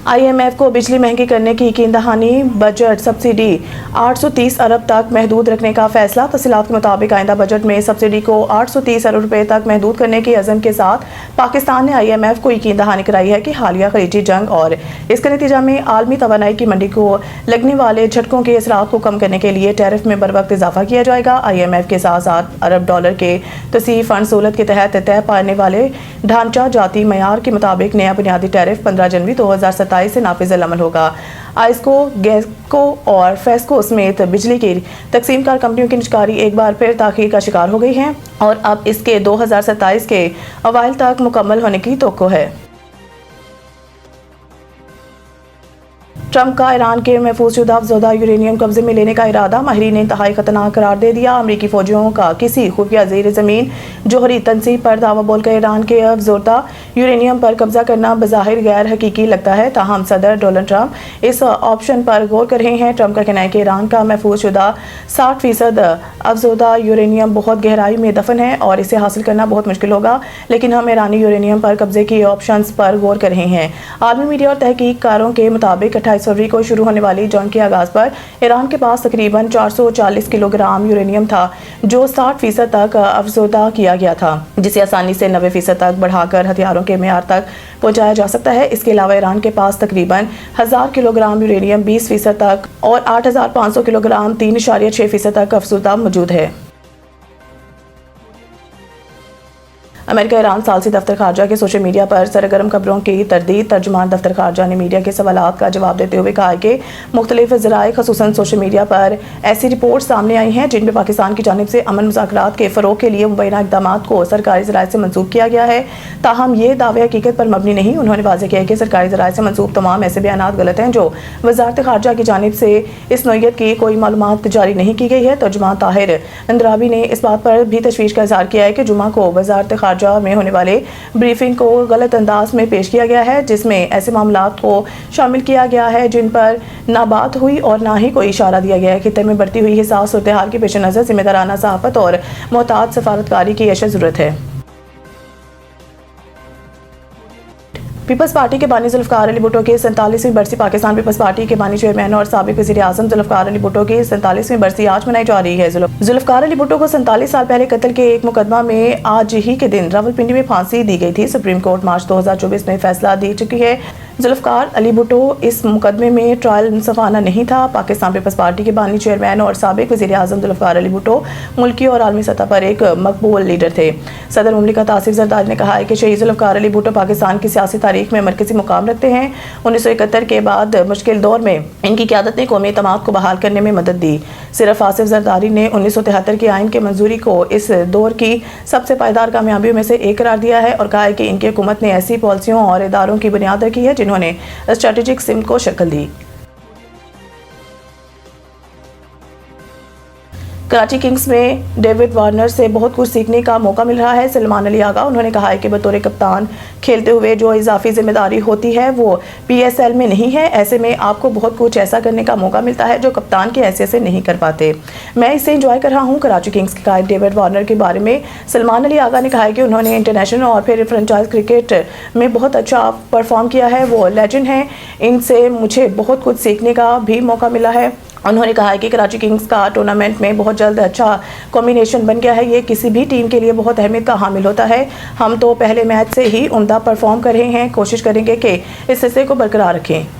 IMF को बिजली महंगी करने की यकीन दहानी, बजट सब्सिडी 830 अरब तक महदूद रखने का फैसला। तफसीलात के मुताबिक आइंदा बजट में सब्सिडी को 830 अरब रुपए तक महदूद करने के अज़म के साथ पाकिस्तान ने IMF को यकीन दहानी कराई है कि हालिया खलीजी जंग और इसके नतीजा में आलमी तवानाई की मंडी को लगने वाले झटकों के असरात को कम करने के लिए टैरिफ में बर वक्त इजाफा किया जाएगा। IMF के साथ $7 अरब के तसीह फंड सहूलत के तहत तय पाने वाले ढांचा जाती मयार के मुताबिक नया बुनियादी टैरिफ 15 जनवरी 2027 से नाफिज अमल होगा। आइस्को, गैसको और फेस्को समेत बिजली की तकसीमकार कंपनियों की निजकारी एक बार फिर ताखीर का शिकार हो गई हैं और अब इसके 2027 के अवाइल तक मुकम्मल होने की तवक्को है। ट्रंप का ईरान के महफूज शुदा अफज़ोदा यूरेनियम कब्जे में लेने का इरादा, माहिरीन ने इंतहाई खतरनाक करार दे दिया। अमरीकी फौजियों का किसी खुफिया ज़ेर ज़मीन जोहरी तनसीब पर दावा बोलकर ईरान के अफज़ोदा यूरेनियम पर कब्जा करना बज़ाहिर गैर हकीकी लगता है, ताहम सदर डोनाल्ड ट्रंप इस ऑप्शन पर गौर कर रहे हैं। ट्रंप का कहना है कि ईरान का महफूज शुदा 60% अफज़ोदा यूरेनियम बहुत गहराई में दफन है और इसे हासिल करना बहुत मुश्किल होगा, लेकिन हम ईरानी यूरेनियम पर कब्जे के ऑप्शन पर गौर कर रहे हैं। आलमी मीडिया और तहकीककारों के मुताबिक 28 फरवरी को शुरू होने वाली जंग के आगाज पर ईरान के पास तकरीबन 440 किलोग्राम यूरेनियम था, जो 60% तक अफज़ोदा किया गया था, जिसे आसानी से 90% तक बढ़ाकर हथियारों के मेयार तक पहुंचाया जा सकता है। इसके अलावा ईरान के पास तकरीबन 1000 किलोग्राम यूरेनियम 20% तक और 8500 किलोग्राम 3.6% तक अफज़ोदा मौजूद है। अमेरिका ईरान सालसी दफ्तर खारजा के सोशल मीडिया पर सरगर्म खबरों की तरदीद। तर्जुमान दफ्तर खारजा ने मीडिया के सवालात का जवाब देते हुए कहा कि मुख्तलिफ ज़राए ख़ुसूसन सोशल मीडिया पर ऐसी रिपोर्ट सामने आई हैं जिनमें पाकिस्तान की जानिब से अमन मुज़ाकरात के फ़रोग़ के लिए मुबैना इक़दाम को सरकारी ज़राए से मंसूब किया गया है, ताहम ये दावे हकीकत पर मबनी नहीं। उन्होंने वाज़ेह किया कि सरकारी ज़राए से मंसूब तमाम ऐसे बयानात गलत हैं जो वज़ारत खारजा की जानिब से इस नौइयत की कोई मालूमात जारी नहीं की गई है। तर्जुमान ताहिर अंद्राबी ने इस बात पर भी तशवीश का इज़हार किया है कि जुमा को वज़ारत खारजा में होने वाले ब्रीफिंग को गलत अंदाज में पेश किया गया है, जिसमें ऐसे मामलात को शामिल किया गया है जिन पर ना बात हुई और ना ही कोई इशारा दिया गया है। खित्ते में बढ़ती हुई हिसास सूरत हाल के पेश नज़र जिम्मेदाराना सहाफ़त और मोहतात सफारतकारी की अशद ज़रूरत है। पीपल्स पार्टी के बानी जुल्फ़िकार अली भुट्टो की 47वीं बरसी। पाकिस्तान पीपल्स पार्टी के बानी चेयरमैन और साबिक़ वज़ीर आज़म जुल्फ़िकार अली भुट्टो की 47वीं बरसी आज मनाई जा रही है। जुल्फ़िकार अली भुट्टो को 47 साल पहले कत्ल के एक मुकदमा में आज ही के दिन रावलपिंडी में फांसी दी गई थी। सुप्रीम कोर्ट मार्च 2024 में फैसला दे चुकी है। जुल्फ़िकार अली भुट्टो इस मुकदमे में ट्रायल मुंसफ़ाना नहीं था। पाकिस्तान पीपल्स पार्टी के बानी चेयरमैन और साबिक़ वज़ीर आज़म जुल्फ़िकार अली भुट्टो मुल्की और आलमी सतह पर एक मकबूल लीडर थे। सदर मुमलिकत आसिफ ज़रदारी ने कहा है कि शहीद जुल्फ़िकार अली भुट्टो पाकिस्तान की सियासी तारीख में मरकज़ी मुकाम रखते हैं। 1971 के बाद मुश्किल दौर में इनकी क़यादत ने कौमी एतमाद को बहाल करने में मदद दी। सिर्फ आसिफ ज़रदारी ने 1973 के आइन के मंजूरी को इस दौर की सबसे पायदार कामयाबियों में से एक करार दिया है और कहा है कि इनकी हुकूमत ने ऐसी पॉलिसियों और इदारों की बुनियाद रखी है जिन्होंने स्ट्रेटेजिक सिम को शक्ल दी। कराची किंग्स में डेविड वार्नर से बहुत कुछ सीखने का मौका मिल रहा है। सलमान अली आगा, उन्होंने कहा है कि बतौर कप्तान खेलते हुए जो इजाफी जिम्मेदारी होती है वो PSL में नहीं है। ऐसे में आपको बहुत कुछ ऐसा करने का मौका मिलता है जो कप्तान की हैसियत से नहीं कर पाते। मैं इसे एंजॉय कर रहा हूँ। कराची किंग्स के कायद डेविड वार्नर के बारे में सलमान अली आगा ने कहा है कि उन्होंने इंटरनेशनल और फिर फ्रेंचाइज क्रिकेट में बहुत अच्छा परफॉर्म किया है। वो लेजेंड हैं, इनसे मुझे बहुत कुछ सीखने का भी मौका मिला है। उन्होंने कहा है कि कराची किंग्स का टूर्नामेंट में बहुत जल्द अच्छा कॉम्बिनेशन बन गया है। ये किसी भी टीम के लिए बहुत अहमियत का हामिल होता है। हम तो पहले मैच से ही उम्दा परफॉर्म कर रहे हैं, कोशिश करेंगे कि इस हिस्से को बरकरार रखें।